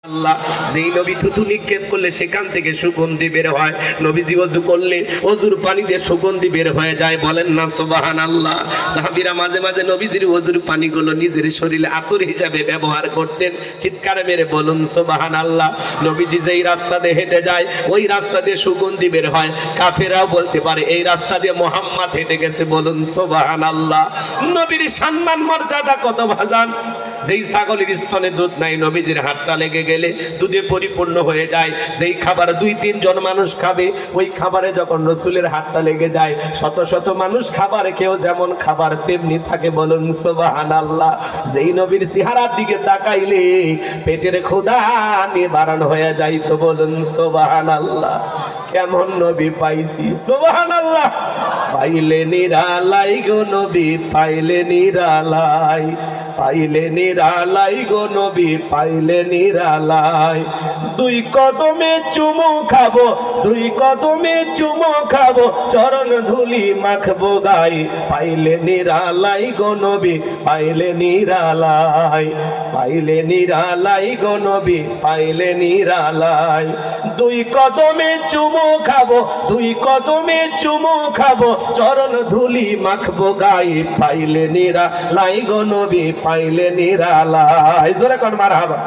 আল্লাহ যেই নবী থুতু নিক্ষেপ করলে সেখান থেকে সুগন্ধি বের হয়, নবীজি ওযু করলে ওযুর পানি দিয়ে সুগন্ধি বের হয়ে যায়। বলেন না সুবহানাল্লাহ। সাহাবীরা মাঝে মাঝে নবীজির ওযুর পানিগুলো নিজের শরীরে আতর হিসাবে ব্যবহার করতেন। চিৎকার মেরে বলুন সুবহানাল্লাহ। নবীজি যেই রাস্তা দিয়ে হেঁটে যায় ওই রাস্তা দিয়ে সুগন্ধি বের হয়। কাফেররাও বলতে পারে এই রাস্তা দিয়ে মুহাম্মদ হেঁটে গেছে। বলুন সুবহানাল্লাহ। নবীর সম্মান মর্যাদা কত ভাজান। যেই ছাগলের স্তনে দুধ নাই, নবীজির হাতটা লেগে গেলে দুধে পরিপূর্ণ হয়ে যায়। যেই খাবার 2-3 জন মানুষ খাবে ওই খাবারে যখন রসুলের হাতটা লেগে যায় শত শত মানুষ খাবার খেয়েও যেমন খাবার তেমনি থাকে। বলুন সুবহানাল্লাহ। যেই নবীর চেহারার দিকে তাকাইলে পেটের ক্ষুধা নিবারণ হয়ে যায়। তো বলুন সুবহানাল্লাহ। কেমন নবী পাইছি সুবহানাল্লাহ। পাইলে নিরালাই গো নবী, পাইলে নিরালাই, পাইলে নিরালাই গো নবী, পাইলে নিরালাই। 2 কদমে চুমু খাবো, 2 কদমে চুমু খাবো, চরণ ধুলি মাখবো গায়ে। পাইলে নিরালাই গো নবী, পাইলে নিরালাই, পাইলে নিরালাই গো নবী, পাইলে নিরালাই। 2 কদমে চুমু খাবো, 2 কদমে চুমু খাবো, চরণ ধুলি মাখবো গায়ে। পাইলে নিরালাই গো নবী, পাইলে নিরালাই। জোরে কোন মারহাবা।